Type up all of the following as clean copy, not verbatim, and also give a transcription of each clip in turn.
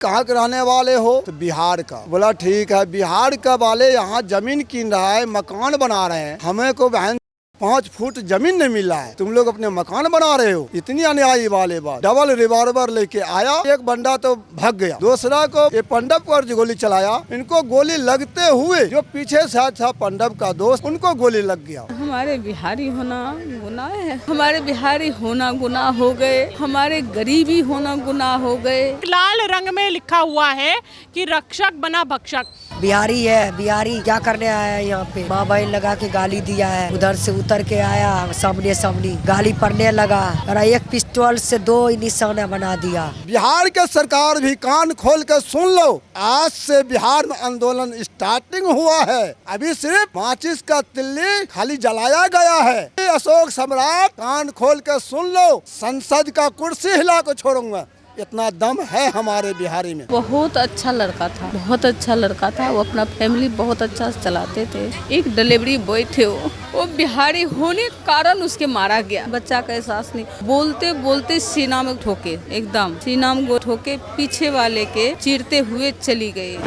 कहाँ के रहने वाले हो? तो बिहार का। बोला ठीक है, बिहार का वाले यहाँ जमीन कीन रहा है, मकान बना रहे हैं, हमें को बहन 5 फुट जमीन नहीं मिल रहा है, तुम लोग अपने मकान बना रहे हो। इतनी अन्यायी वाले बात। डबल रिवॉल्वर लेके आया, एक बंदा तो भाग गया, दूसरा को ये पंडप पर जो गोली चलाया, इनको गोली लगते हुए जो पीछे से था पंडप का दोस्त, उनको गोली लग गया। हमारे बिहारी होना गुनाह है, हमारे बिहारी होना गुनाह हो गए, हमारे गरीबी होना गुनाह हो गए। लाल रंग में लिखा हुआ है कि रक्षक बना भक्षक। बिहारी है, बिहारी क्या करने आया है यहाँ पे? माँ बहन लगा के गाली दिया है, उधर से उतर के आया, सामने गाली पड़ने लगा और एक पिस्टल से 2 निशाना बना दिया। बिहार के सरकार भी कान खोल कर सुन लो, आज से बिहार में आंदोलन स्टार्टिंग हुआ है। अभी सिर्फ माचिस का तिल्ली खाली जलाया गया है। अशोक सम्राट कान खोल कर सुन लो, संसद का कुर्सी हिला को छोड़ूंगा, इतना दम है हमारे बिहारी में। बहुत अच्छा लड़का था, बहुत अच्छा लड़का था, वो अपना फैमिली बहुत अच्छा चलाते थे। एक डिलीवरी बॉय थे, वो बिहारी होने के कारण उसके मारा गया। बच्चा का एहसास नहीं, बोलते बोलते सीना में ठोके, एकदम सीना में ठोके, पीछे वाले के चीरते हुए चली गई।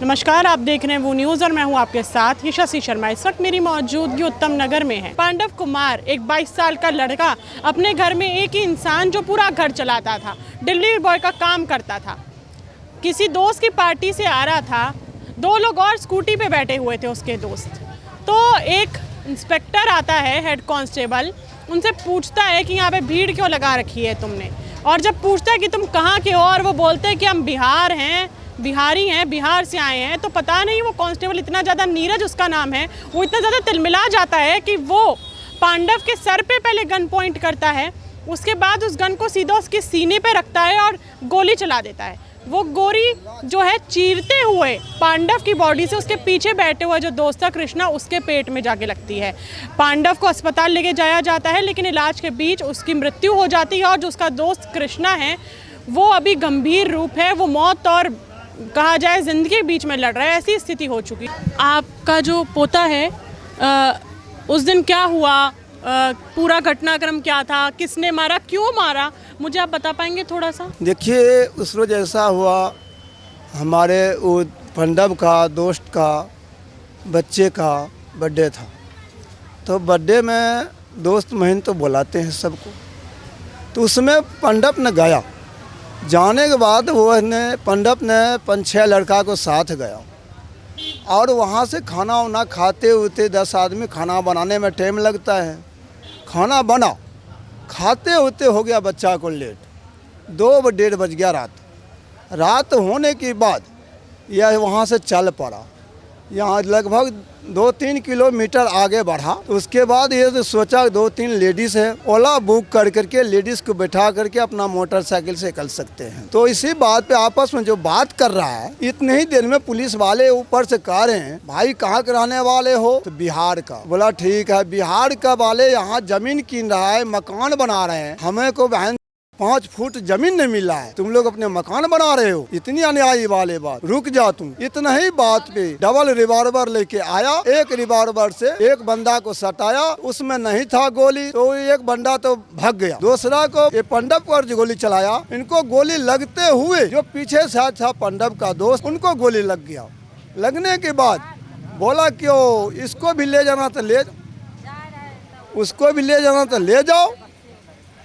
नमस्कार, आप देख रहे हैं वो न्यूज़ और मैं हूं आपके साथ यशस्वी शर्मा। इस वक्त मेरी मौजूदगी उत्तम नगर में है। पांडव कुमार एक 22 साल का लड़का, अपने घर में एक ही इंसान जो पूरा घर चलाता था, डिलीवरी बॉय का काम करता था, किसी दोस्त की पार्टी से आ रहा था, 2 लोग और स्कूटी पे बैठे हुए थे उसके दोस्त। तो एक इंस्पेक्टर आता है, हेड कांस्टेबल, उनसे पूछता है कि यहाँ पे भीड़ क्यों लगा रखी है तुमने। और जब पूछता है कि तुम कहाँ के हो, और वो बोलते हैं कि हम बिहार हैं, बिहारी हैं, बिहार से आए हैं, तो पता नहीं वो कांस्टेबल इतना ज़्यादा, नीरज उसका नाम है, वो इतना ज़्यादा तिलमिला जाता है कि वो पांडव के सर पे पहले गन पॉइंट करता है, उसके बाद उस गन को सीधा उसके सीने पे रखता है और गोली चला देता है। वो गोली जो है चीरते हुए पांडव की बॉडी से उसके पीछे बैठे हुए जो दोस्त था कृष्णा, उसके पेट में जाके लगती है। पांडव को अस्पताल लेके जाया जाता है, लेकिन इलाज के बीच उसकी मृत्यु हो जाती है। और जो उसका दोस्त कृष्णा है, वो अभी गंभीर रूप है, वो मौत और कहा जाए जिंदगी के बीच में लड़ रहा है, ऐसी स्थिति हो चुकी। आपका जो पोता है, उस दिन क्या हुआ, पूरा घटनाक्रम क्या था, किसने मारा, क्यों मारा, मुझे आप बता पाएंगे थोड़ा सा? देखिए, उस रोज ऐसा हुआ, हमारे वो पंडव का दोस्त का बच्चे का बर्थडे था। तो बर्थडे में दोस्त महीन तो बुलाते हैं सबको, तो उसमें पंडव ने गया। जाने के बाद पंडप ने 5-6 लड़का को साथ गया और वहाँ से खाना वाना खाते होते 10 आदमी, खाना बनाने में टाइम लगता है, खाना बना, खाते होते हो गया बच्चा को लेट, 2-1:30 बज गया रात होने के बाद यह वहाँ से चल पड़ा, यहाँ लगभग 2-3 किलोमीटर आगे बढ़ा। उसके बाद ये तो सोचा 2-3 लेडीज़ है, ओला बुक करके लेडीज़ को बैठा करके अपना मोटरसाइकिल से निकल सकते हैं। तो इसी बात पे आपस में जो बात कर रहा है, इतने ही देर में पुलिस वाले ऊपर से कह रहे हैं, भाई कहाँ के रहने वाले हो? तो बिहार का। बोला ठीक है, बिहार का वाले यहाँ जमीन कीन रहा है, मकान बना रहे हैं, हमें को बहन 5 फुट जमीन नहीं मिल रहा है, तुम लोग अपने मकान बना रहे हो। इतनी अन्यायी वाले बात। रुक जा तुम। इतना ही बात पे डबल रिवॉल्वर लेके आया, एक रिवॉल्वर से एक बंदा को सटाया, उसमें नहीं था गोली, तो एक बंदा तो भाग गया, दूसरा को ये पंडप पर जो गोली चलाया, इनको गोली लगते हुए जो पीछे से था पंडप का दोस्त, उनको गोली लग गया। लगने के बाद बोला क्यों, इसको भी ले जाना तो ले, उसको भी ले जाना तो ले जाओ,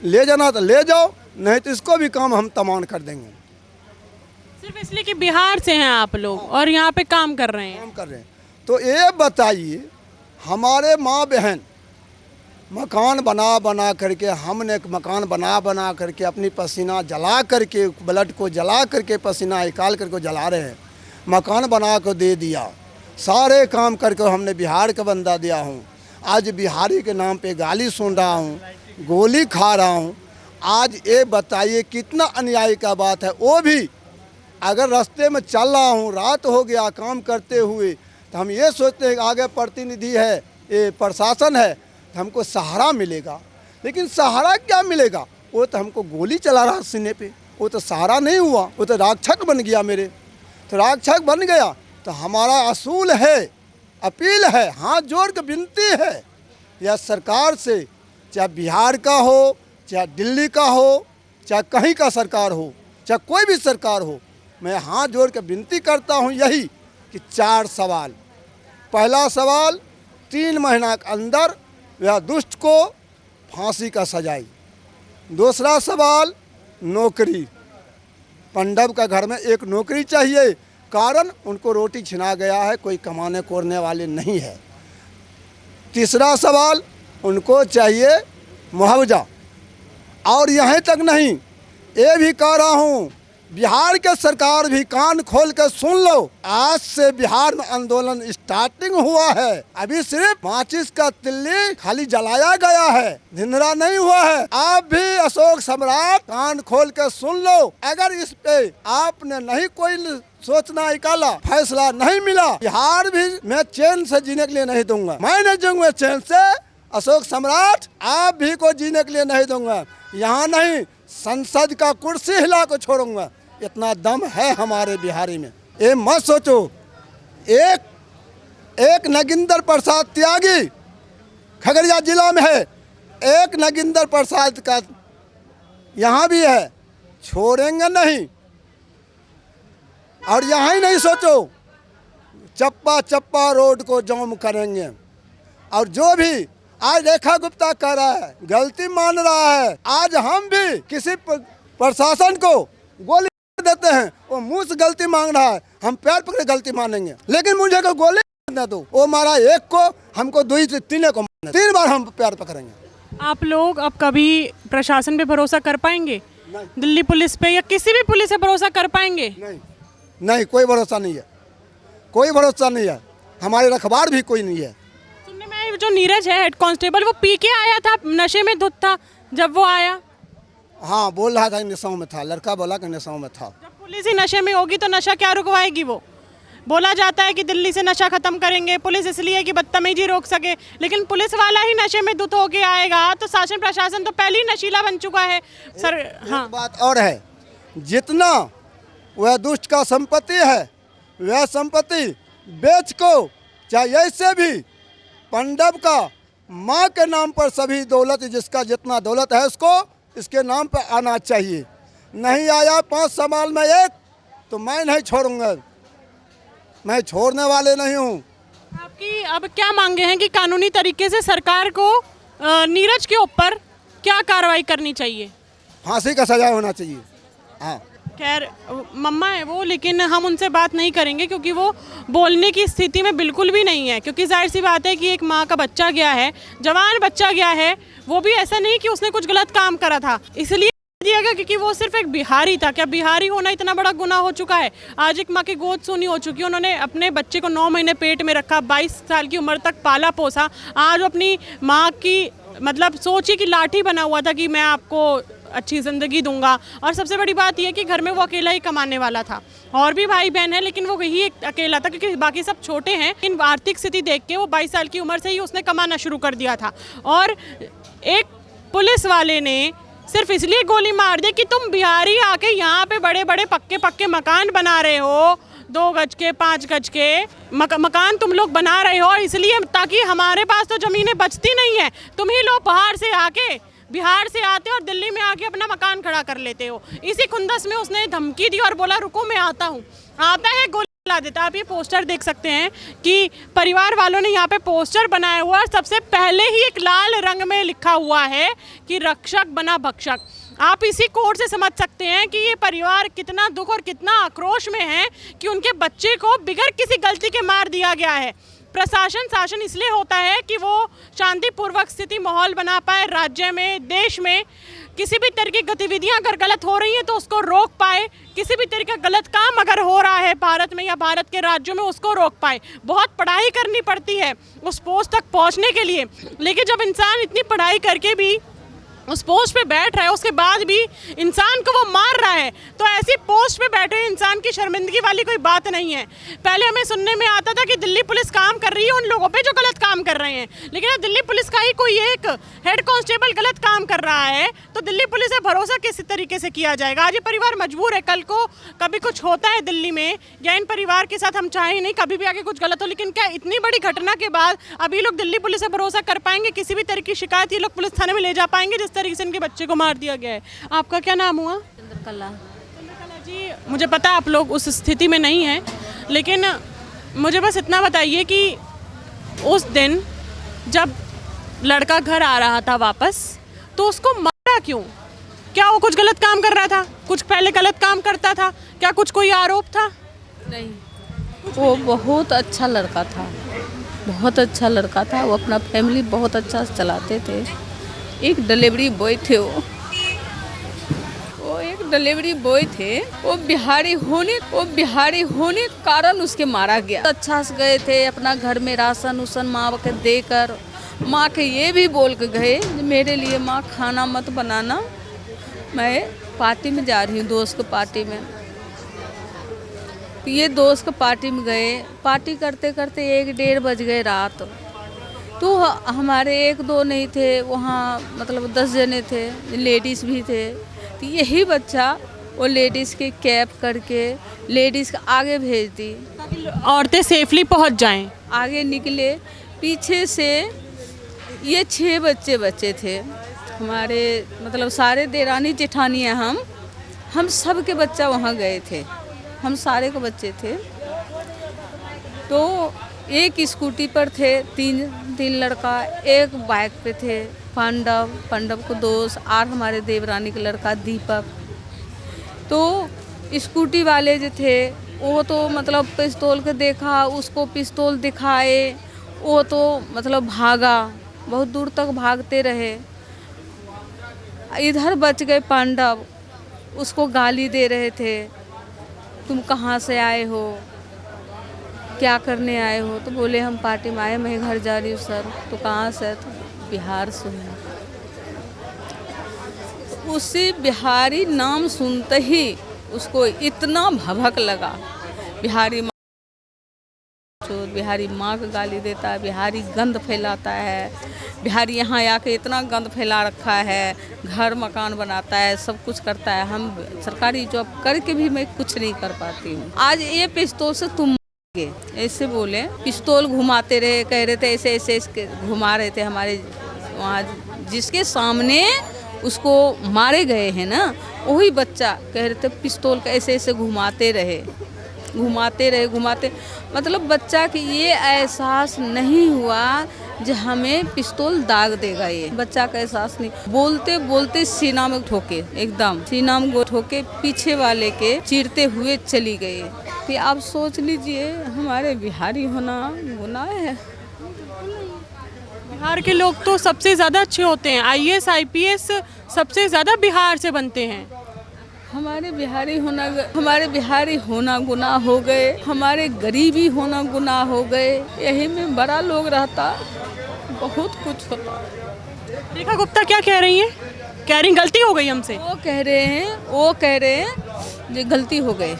ले जाना तो ले जाओ, नहीं तो इसको भी काम हम तमाम कर देंगे। सिर्फ इसलिए कि बिहार से हैं आप लोग और यहाँ पे काम कर रहे हैं। तो ये बताइए, हमारे माँ बहन मकान बना करके, हमने एक मकान बना करके अपनी पसीना जला करके, ब्लड को जला करके, पसीना निकाल करके जला रहे हैं, मकान बना को दे दिया, सारे काम करके हमने बिहार का बंदा दिया हूँ। आज बिहारी के नाम पे गाली सुन रहा हूँ, गोली खा रहा हूँ। आज ये बताइए कितना अन्याय का बात है। वो भी अगर रास्ते में चल रहा हूँ, रात हो गया काम करते हुए, तो हम ये सोचते हैं कि आगे प्रतिनिधि है, ये प्रशासन है, तो हमको सहारा मिलेगा। लेकिन सहारा क्या मिलेगा, वो तो हमको गोली चला रहा सीने पे, वो तो सहारा नहीं हुआ, वो तो राक्षक बन गया मेरे। तो राक्षक बन गया तो हमारा असूल है, अपील है, हाथ जोड़ के विनती है या सरकार से, चाहे बिहार का हो, चाहे दिल्ली का हो, चाहे कहीं का सरकार हो, चाहे कोई भी सरकार हो, मैं हाथ जोड़ के विनती करता हूँ यही कि 4 सवाल। पहला सवाल, 3 महीना के अंदर वह दुष्ट को फांसी का सजाई। दूसरा सवाल, नौकरी। पंडव का घर में एक नौकरी चाहिए, कारण उनको रोटी छिना गया है, कोई कमाने कोरने वाले नहीं है। तीसरा सवाल, उनको चाहिए मुआवजा। और यहीं तक नहीं, ये भी कह रहा हूँ, बिहार के सरकार भी कान खोल कर सुन लो, आज से बिहार में आंदोलन स्टार्टिंग हुआ है। अभी सिर्फ माचिस का तिल्ली खाली जलाया गया है, धिंधरा नहीं हुआ है। आप भी अशोक सम्राट कान खोल कर सुन लो, अगर इस पे आपने नहीं कोई सोचना निकाला, फैसला नहीं मिला, बिहार भी मैं चैन से जीने के लिए नहीं दूंगा। मैं नहीं दूंगा चैन से, अशोक सम्राट आप भी को जीने के लिए नहीं दूंगा। यहाँ नहीं, संसद का कुर्सी हिला को छोड़ूंगा, इतना दम है हमारे बिहारी में। ये मत सोचो, एक नगिंदर प्रसाद त्यागी खगड़िया जिला में है, एक नगिंदर प्रसाद का यहाँ भी है, छोड़ेंगे नहीं। और यहाँ ही नहीं सोचो, चप्पा चप्पा रोड को जाम करेंगे। और जो भी आज रेखा गुप्ता कह रहा है, गलती मान रहा है। आज हम भी किसी प्रशासन को गोली देते हैं, वो मुंह से गलती मांग रहा है, हम पैर पकड़े गलती मानेंगे, लेकिन मुझे को गोली न दो, वो मारा एक को, हमको 2 से 3 को मारना, 3 बार हम पैर पकड़ेंगे। आप लोग अब कभी प्रशासन पे भरोसा कर पाएंगे? दिल्ली पुलिस पे या किसी भी पुलिस पे भरोसा कर पाएंगे? नहीं, कोई भरोसा नहीं है, कोई भरोसा नहीं है। हमारे रखवार भी कोई नहीं है। सुनने में जो नीरज है हेड कांस्टेबल, वो पी के आया था, नशे में धुत था जब वो आया। हाँ, बोल रहा था नशाओं में था, लड़का बोला कि नशाओं में था। जब पुलिस ही नशे में होगी तो नशा क्या रुकवाएगी? वो बोला जाता है कि दिल्ली से नशा खत्म करेंगे पुलिस, इसलिए कि बदतमीजी रोक सके, लेकिन पुलिस वाला ही नशे में धुत होके आएगा तो शासन प्रशासन तो पहले ही नशीला बन चुका है सर। हाँ, बात और है, जितना वह दुष्ट का संपत्ति है, वह संपत्ति बेच को, चाहे ऐसे भी पंडव का माँ के नाम पर सभी दौलत, जिसका जितना दौलत है उसको इसके नाम पर आना चाहिए। नहीं आया 5 सवाल में एक, तो मैं नहीं छोड़ूंगा, मैं छोड़ने वाले नहीं हूँ। आपकी अब क्या मांगे हैं कि कानूनी तरीके से सरकार को नीरज के ऊपर क्या कार्रवाई करनी चाहिए? फांसी का सजा होना चाहिए। हाँ, खैर मम्मा है वो, लेकिन हम उनसे बात नहीं करेंगे क्योंकि वो बोलने की स्थिति में बिल्कुल भी नहीं है, क्योंकि जाहिर सी बात है कि एक माँ का बच्चा गया है, जवान बच्चा गया है, वो भी ऐसा नहीं कि उसने कुछ गलत काम करा था, इसलिए दिया गया क्योंकि वो सिर्फ एक बिहारी था। क्या बिहारी होना इतना बड़ा गुनाह हो चुका है? आज एक माँ की गोद सूनी हो चुकी है, उन्होंने अपने बच्चे को 9 महीने पेट में रखा, 22 साल की उम्र तक पाला पोसा, आज वो अपनी माँ की मतलब सोची की लाठी बना हुआ था कि मैं आपको अच्छी ज़िंदगी दूंगा। और सबसे बड़ी बात यह कि घर में वो अकेला ही कमाने वाला था, और भी भाई बहन है लेकिन वो यही एक अकेला था क्योंकि बाकी सब छोटे हैं। इन आर्थिक स्थिति देख के वो 22 साल की उम्र से ही उसने कमाना शुरू कर दिया था, और एक पुलिस वाले ने सिर्फ इसलिए गोली मार दी कि तुम बिहारी आके यहाँ पे बड़े बड़े पक्के मकान बना रहे हो, 2 गज के 5 गज के मकान तुम लोग बना रहे हो, इसलिए ताकि हमारे पास तो ज़मीनें बचती नहीं है, तुम ही लोग बिहार से आते हो और दिल्ली में आके अपना मकान खड़ा कर लेते हो। इसी खुंदस में उसने धमकी दी और बोला रुको मैं आता हूँ, आता है गोली चला देता। आप ये पोस्टर देख सकते हैं कि परिवार वालों ने यहाँ पे पोस्टर बनाया हुआ है, सबसे पहले ही एक लाल रंग में लिखा हुआ है कि रक्षक बना भक्षक। आप इसी कोड से समझ सकते हैं कि ये परिवार कितना दुख और कितना आक्रोश में है कि उनके बच्चे को बिगर किसी गलती के मार दिया गया है। शासन इसलिए होता है कि वो शांतिपूर्वक स्थिति माहौल बना पाए राज्य में, देश में। किसी भी तरह की गतिविधियां अगर गलत हो रही हैं तो उसको रोक पाए, किसी भी तरह का गलत काम अगर हो रहा है भारत में या भारत के राज्यों में उसको रोक पाए। बहुत पढ़ाई करनी पड़ती है उस पोस्ट तक पहुंचने के लिए, लेकिन जब इंसान इतनी पढ़ाई करके भी उस पोस्ट पे बैठ रहा है, उसके बाद भी इंसान को वो मार रहा है, तो ऐसी पोस्ट पे बैठे इंसान की शर्मिंदगी वाली कोई बात नहीं है। पहले हमें सुनने में आता था कि दिल्ली पुलिस काम कर रही है उन लोगों पे जो गलत काम कर रहे हैं, लेकिन अब दिल्ली पुलिस का ही कोई एक हेड कांस्टेबल गलत काम कर रहा है तो दिल्ली पुलिस से भरोसा किस तरीके से किया जाएगा? आज ये परिवार मजबूर है, कल को कभी कुछ होता है दिल्ली में या इन परिवार के साथ, हम चाहें नहीं कभी भी आगे कुछ गलत हो, लेकिन क्या इतनी बड़ी घटना के बाद अभी लोग दिल्ली पुलिस से भरोसा कर पाएंगे? किसी भी तरह की शिकायत ये लोग पुलिस थाने में ले जा पाएंगे जिस तरीके से इनके बच्चे को मार दिया गया है? आपका क्या नाम हुआ? चंद्रकला। जी, मुझे पता है आप लोग उस स्थिति में नहीं हैं, लेकिन मुझे बस इतना बताइए कि उस दिन जब लड़का घर आ रहा था वापस, तो उसको मारा क्यों? क्या वो कुछ गलत काम कर रहा था? कुछ पहले गलत काम करता था? क्या कुछ कोई आरोप था? नहीं, वो बहुत अच्छा लड़का था, बहुत अच्छा लड़का था। वो अपना फैमिली बहुत अच्छा चलाते थे। एक डिलीवरी बॉय थे वो एक डिलीवरी बॉय थे। वो बिहारी होने के कारण उसके मारा गया। अच्छा से गए थे अपना घर में राशन उसन माँ के देकर, माँ के ये भी बोल के गए मेरे लिए माँ खाना मत बनाना, मैं पार्टी में जा रही हूँ, दोस्त की पार्टी में। ये दोस्त के पार्टी में गए, पार्टी करते करते 1-1:30 बज गए रात। तो हमारे 1-2 नहीं थे वहाँ, मतलब 10 जने थे, लेडीज़ भी थे। तो यही बच्चा वो लेडीज़ के कैब करके लेडीज़ के आगे भेज दी, औरतें सेफली पहुंच जाएं। आगे निकले। पीछे से ये 6 बच्चे बच्चे थे हमारे, मतलब सारे देरानी जेठानी हैं हम सब के बच्चा वहाँ गए थे, हम सारे के बच्चे थे। तो एक स्कूटी पर थे तीन लड़का, एक बाइक पे थे पांडव को दोस्त और हमारे देवरानी का लड़का दीपक। तो स्कूटी वाले जो थे वो तो मतलब पिस्तौल के देखा, उसको पिस्तौल दिखाए, वो तो मतलब भागा, बहुत दूर तक भागते रहे। इधर बच गए पांडव, उसको गाली दे रहे थे, तुम कहाँ से आए हो, क्या करने आए हो? तो बोले हम पार्टी में आए, मैं घर जा रही हूँ सर। तो कहाँ से? तो बिहार से हूँ। उसी बिहारी नाम सुनते ही उसको इतना भभक लगा। बिहारी माँ को गाली देता है, बिहारी गंद फैलाता है, बिहारी यहाँ आके इतना गंद फैला रखा है, घर मकान बनाता है, सब कुछ करता है। हम सरकारी जॉब करके भी मैं कुछ नहीं कर पाती हूँ। आज ये पिस्तौल से तुम ऐसे बोले, पिस्तौल घुमाते रहे, कह रहे थे ऐसे घुमा रहे थे हमारे वहाँ, जिसके सामने उसको मारे गए हैं ना, वही बच्चा कह रहे थे पिस्तौल का ऐसे घुमाते रहे, मतलब बच्चा की ये एहसास नहीं हुआ जो हमें पिस्तौल दाग देगा। ये बच्चा का एहसास नहीं, बोलते बोलते सीना में ठोके, एकदम सीना में ठोके, पीछे वाले के चीरते हुए चली गई। फिर आप सोच लीजिए हमारे बिहारी होना गुनाह है। बिहार के लोग तो सबसे ज़्यादा अच्छे होते हैं, IAS IPS सबसे ज़्यादा बिहार से बनते हैं। हमारे बिहारी होना गुनाह हो गए, हमारे गरीबी होना गुनाह हो गए। यही में बड़ा लोग रहता, बहुत कुछ होता। रेखा गुप्ता क्या कह रही हैं? कह रही गलती हो गई हमसे। वो कह रहे हैं जो गलती हो गई,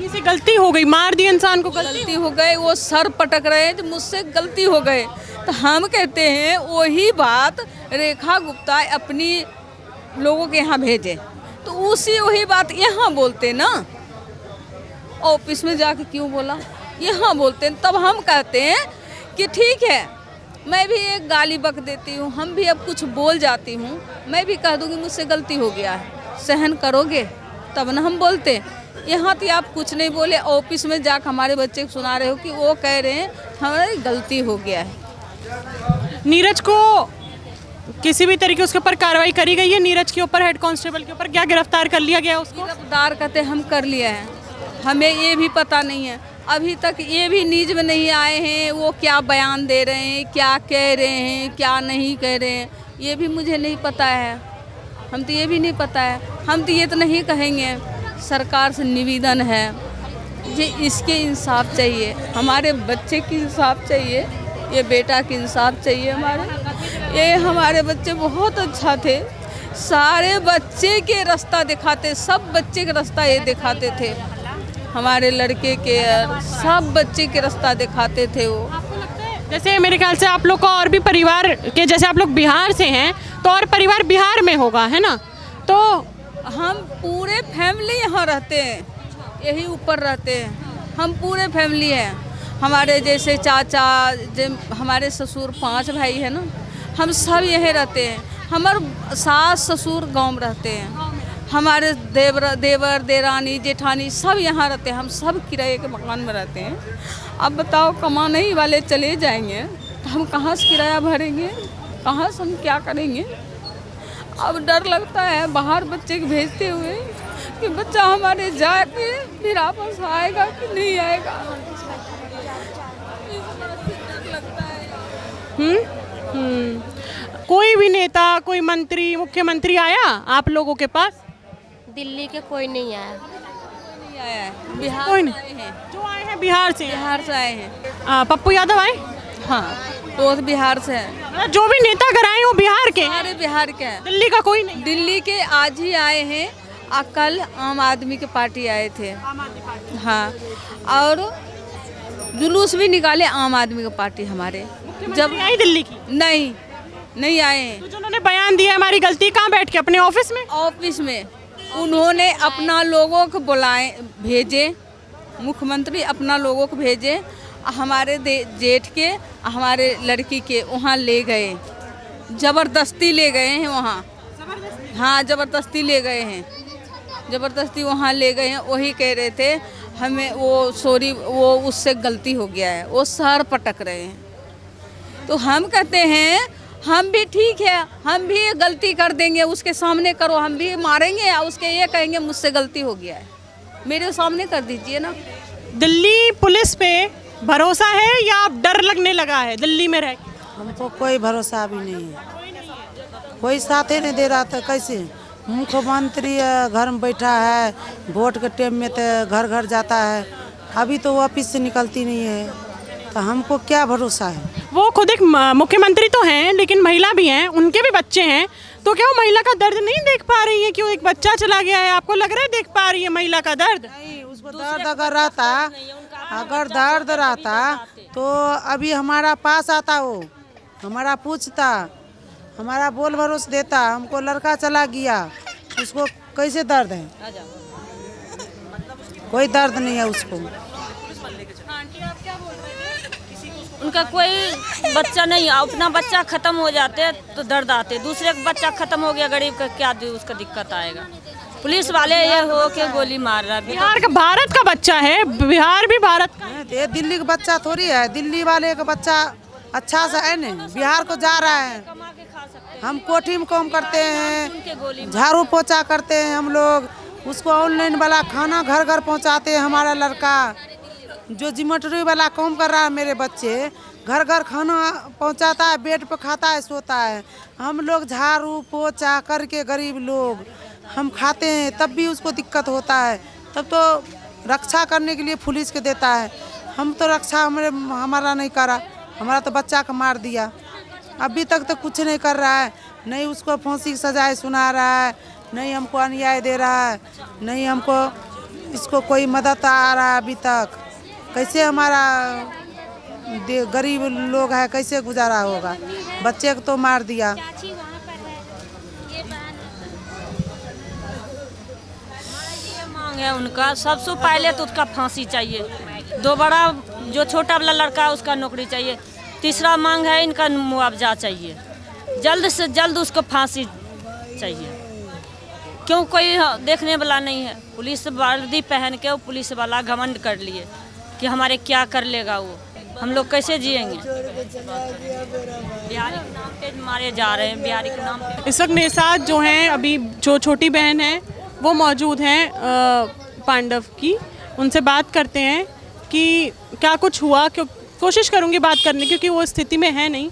से गलती हो गई, मार दी इंसान को, गलती हो गई। वो सर पटक रहे हैं जो मुझसे गलती हो गए। तो हम कहते हैं वही बात रेखा गुप्ता अपनी लोगों के यहाँ भेजे, तो वही बात यहाँ बोलते ना, ऑफिस में जाके क्यों बोला, यहाँ बोलते हैं। तब हम कहते हैं कि ठीक है, मैं भी एक गाली बक देती हूँ, हम भी अब कुछ बोल जाती हूँ, मैं भी कह दूँगी मुझसे गलती हो गया है, सहन करोगे तब ना हम बोलते। यहाँ तो आप कुछ नहीं बोले, ऑफिस में जाकर हमारे बच्चे को सुना रहे हो कि वो कह रहे हैं हमारी गलती हो गया है। नीरज को किसी भी तरीके उसके ऊपर कार्रवाई करी गई है? नीरज के ऊपर, हेड कांस्टेबल के ऊपर क्या गिरफ्तार कर लिया गया उसको? गिरफ्तार कहते हम कर लिया है, हमें ये भी पता नहीं है, अभी तक ये भी न्यूज में नहीं आए हैं वो क्या बयान दे रहे हैं, क्या कह रहे हैं, क्या नहीं कह रहे हैं, ये भी मुझे नहीं पता है। हम तो ये भी नहीं पता है, हम तो ये तो नहीं कहेंगे। सरकार से निवेदन है कि इसके इंसाफ चाहिए, हमारे बच्चे की इंसाफ चाहिए, ये बेटा की इंसाफ चाहिए हमारे बच्चे बहुत अच्छा थे, सारे बच्चे के रास्ता दिखाते, सब बच्चे के रास्ता ये दिखाते थे, हमारे लड़के के सब बच्चे के रास्ता दिखाते थे वो। जैसे मेरे ख्याल से आप लोग को और भी परिवार के, जैसे आप लोग बिहार से हैं तो और परिवार बिहार में होगा, है ना? तो हम पूरे फैमिली यहाँ रहते हैं, यही ऊपर रहते हैं, हम पूरे फैमिली हैं। हमारे जैसे चाचा, हमारे ससुर 5 भाई है ना, हम सब यहीं रहते हैं। हमारे सास ससुर गांव में रहते हैं, हमारे देवर देरानी जेठानी सब यहाँ रहते हैं, हम सब किराए के मकान में रहते हैं। अब बताओ कमाने ही वाले चले जाएंगे तो हम कहाँ से किराया भरेंगे, कहाँ से हम क्या करेंगे। अब डर लगता है बाहर बच्चे को भेजते हुए कि बच्चा हमारे जाके फिर वापस आएगा कि नहीं आएगा। कोई भी नेता, कोई मंत्री, मुख्यमंत्री आया आप लोगों के पास? दिल्ली के कोई नहीं आया। नहीं आया है, बिहार कोई से नहीं। आए हैं, जो आए हैं बिहार से। बिहार से आए हैं। पप्पू यादव आए? हाँ, तो बिहार से है। मतलब जो भी नेता अगर आए वो बिहार के हैं? सारे बिहार के हैं। दिल्ली का कोई नहीं? दिल्ली के आज ही आए हैं, कल आम आदमी के पार्टी आए थे। हाँ, और जुलूस भी निकाले आम आदमी की पार्टी हमारे। जब आई दिल्ली की? नहीं आए हैं। तो जिन्होंने बयान दिया हमारी गलती, कहाँ बैठ के? अपने ऑफिस में? ऑफिस में उन्होंने अपना लोगों को बुलाए, भेजे, मुख्यमंत्री अपना लोगों को भेजे, हमारे जेठ के हमारे लड़की के वहाँ ले गए, ज़बरदस्ती ले गए हैं वहाँ। हाँ, ज़बरदस्ती ले गए हैं, ज़बरदस्ती वहाँ ले गए हैं। वही कह रहे थे हमें वो सॉरी, वो उससे गलती हो गया है, वो सर पटक रहे हैं। तो हम कहते हैं हम भी ठीक है, हम भी गलती कर देंगे, उसके सामने करो, हम भी मारेंगे या उसके ये कहेंगे मुझसे गलती हो गया है, मेरे सामने कर दीजिए ना। दिल्ली पुलिस पे भरोसा है या आप डर लगने लगा है दिल्ली में रह के? हमको कोई भरोसा भी नहीं है, कोई साथ ही नहीं दे रहा था। कैसे मुख्यमंत्री घर में बैठा है, वोट के टाइम में तो घर घर जाता है, अभी तो वो ऑफिस से निकलती नहीं है, तो हमको क्या भरोसा है। वो खुद एक मुख्यमंत्री तो हैं, लेकिन महिला भी हैं, उनके भी बच्चे हैं, तो क्या वो महिला का दर्द नहीं देख पा रही है कि वो एक बच्चा चला गया है? आपको लग रहा है देख पा रही है महिला का दर्द? नहीं, उसको दर्द अगर रहता, अगर दर्द रहता तो अभी हमारा पास आता, वो हमारा पूछता, हमारा बोल भरोस देता। हमको लड़का चला गया, उसको कैसे दर्द है? कोई दर्द नहीं है उसको। उनका कोई बच्चा नहीं, अपना बच्चा खत्म हो जाते तो दर्द आते, दूसरे का बच्चा खत्म हो गया गरीब का, क्या उसका दिक्कत आएगा। पुलिस वाले ये हो के गोली मार रहा है। बिहार का, भारत का बच्चा है, बिहार भी भारत का है। ये दिल्ली का बच्चा थोड़ी है, दिल्ली वाले का बच्चा अच्छा सा है न, बिहार को जा रहा है। हम कोठी में काम करते हैं, झाड़ू पोछा करते हैं हम लोग, उसको ऑनलाइन वाला खाना घर घर पहुंचाते हैं। हमारा लड़का जो जिमेट्री वाला काम कर रहा है, मेरे बच्चे घर घर खाना पहुंचाता है, बेड पर खाता है, सोता है। हम लोग झाड़ू पोछा करके गरीब लोग हम खाते हैं, तब भी उसको दिक्कत होता है। तब तो रक्षा करने के लिए पुलिस के देता है। हम तो रक्षा हमारा नहीं करा, हमारा तो बच्चा को मार दिया, अभी तक तो कुछ नहीं कर रहा है। नहीं उसको फांसी की सजाएं सुना रहा है, नहीं हमको अन्याय दे रहा है, नहीं हमको इसको कोई मदद आ रहा है अभी तक। कैसे हमारा गरीब लोग है, कैसे गुजारा होगा? बच्चे को तो मार दिया। मांग है उनका, सबसे पहले तो उसका फांसी चाहिए, दो बड़ा जो छोटा वाला लड़का है उसका नौकरी चाहिए, तीसरा मांग है इनका मुआवजा चाहिए, जल्द से जल्द उसको फांसी चाहिए। क्यों कोई देखने वाला नहीं है? पुलिस वर्दी पहन के वो पुलिस वाला घमंड कर लिए कि हमारे क्या कर लेगा वो, हम लोग कैसे जिएंगे? बिहारी के नाम पे मारे जा रहे हैं, बिहारी के नाम पे। इस वक्त मेरे साथ जो हैं, अभी जो छोटी बहन है वो मौजूद हैं पांडव की, उनसे बात करते हैं कि क्या कुछ हुआ। क्यों, कोशिश करूँगी बात करने की, क्योंकि वो स्थिति में है नहीं।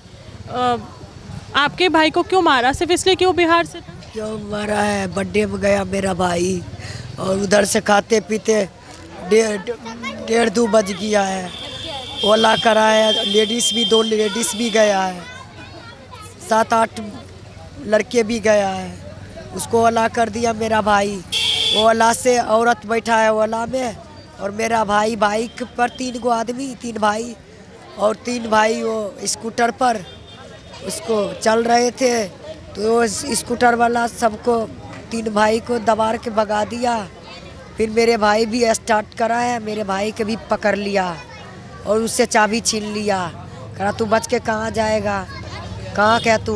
आपके भाई को क्यों मारा? सिर्फ इसलिए कि वो बिहार से था? क्यों मारा है? बर्थडे में गया मेरा भाई, और उधर से खाते पीते 1:30-2 बज गया है। ओला कराया, लेडीज़ भी 2 लेडीज़ भी गया है, 7-8 लड़के भी गया है, उसको ओला कर दिया मेरा भाई। वो ओला से औरत बैठा है ओला में, और मेरा भाई बाइक पर 3 गो आदमी, 3 भाई, और 3 भाई वो स्कूटर पर उसको चल रहे थे। तो स्कूटर वाला सबको 3 भाई को दबार के भगा दिया। फिर मेरे भाई भी स्टार्ट करा है, मेरे भाई के भी पकड़ लिया और उससे चाबी छीन लिया। कहा तू बच के कहाँ जाएगा, कहाँ क्या तू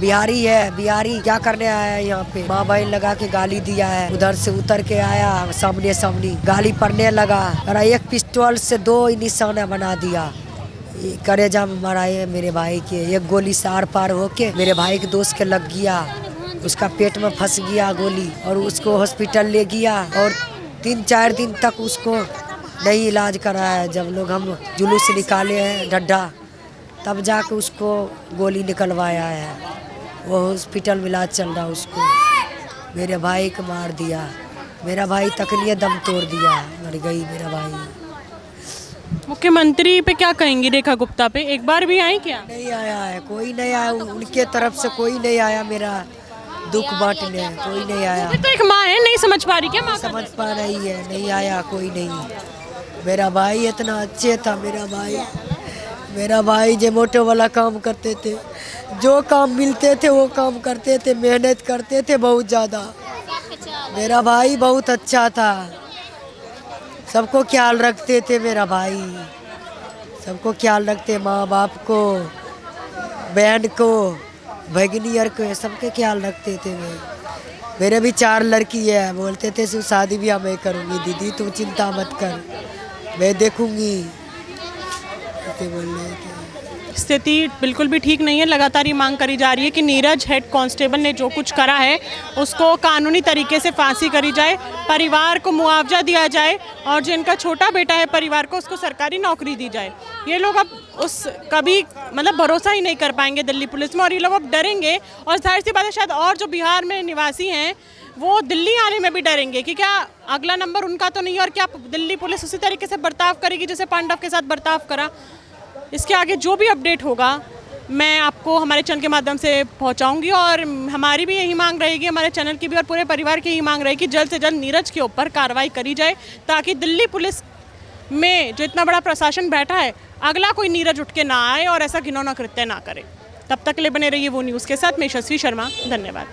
बिहारी है, बिहारी क्या करने आया है यहाँ पे। माँ बहन लगा के गाली दिया है, उधर से उतर के आया सामने सामने गाली पड़ने लगा और एक पिस्टल से 2 निशाना बना दिया। कलेजा में मराए मेरे भाई के, एक गोली से आर पार होके मेरे भाई के दोस्त के लग गया, उसका पेट में फंस गया गोली और उसको हॉस्पिटल ले गया और 3-4 दिन तक उसको नहीं इलाज कराया। जब लोग हम जुलूस निकाले हैं ढड्ढा तब जाके उसको गोली निकलवाया है, वो हॉस्पिटल में इलाज चल रहा उसको। मेरे भाई को मार दिया, मेरा भाई तकनीय दम तोड़ दिया, मर गई मेरा भाई। मुख्यमंत्री पे क्या कहेंगी रेखा गुप्ता पे? एक बार भी आई क्या? नहीं आया है, कोई नहीं आया, उनके तरफ से कोई नहीं आया मेरा दुख बांटने, कोई नहीं आया। तो एक माँ है, नहीं समझ पा रही क्या माँ? समझ पा रही है, नहीं आया कोई नहीं। मेरा भाई इतना अच्छे था, मेरा भाई जो मोटो वाला काम करते थे, जो काम मिलते थे वो काम करते थे, मेहनत करते थे बहुत ज़्यादा। मेरा भाई बहुत अच्छा था, सबको ख्याल रखते थे मेरा भाई, सबको ख्याल रखते, माँ बाप को, बहन को, भगनियर को, सबके ख्याल रखते थे। मेरे भी 4 लड़की है, बोलते थे शादी भी मैं करूँगी दीदी, तुम चिंता मत कर, मैं देखूँगी, बोल रहे थे। स्थिति बिल्कुल भी ठीक नहीं है। लगातार ये मांग करी जा रही है कि नीरज हेड कांस्टेबल ने जो कुछ करा है उसको कानूनी तरीके से फांसी करी जाए, परिवार को मुआवजा दिया जाए और जिनका छोटा बेटा है परिवार को उसको सरकारी नौकरी दी जाए। ये लोग अब उस कभी मतलब भरोसा ही नहीं कर पाएंगे दिल्ली पुलिस में और ये लोग अब डरेंगे और जाहिर सी बात है शायद और जो बिहार में निवासी हैं वो दिल्ली आने में भी डरेंगे कि क्या अगला नंबर उनका तो नहीं और क्या दिल्ली पुलिस उसी तरीके से बर्ताव करेगी जैसे पांडव के साथ बर्ताव करा। इसके आगे जो भी अपडेट होगा मैं आपको हमारे चैनल के माध्यम से पहुंचाऊंगी और हमारी भी यही मांग रहेगी, हमारे चैनल की भी और पूरे परिवार की यही मांग रहेगी जल्द से जल्द नीरज के ऊपर कार्रवाई करी जाए ताकि दिल्ली पुलिस में जो इतना बड़ा प्रशासन बैठा है अगला कोई नीरज उठ के ना आए और ऐसा घिनौना कृत्य ना करे। तब तक के लिए बने रहिए वो न्यूज़ के साथ। मैं यशस्वी शर्मा, धन्यवाद।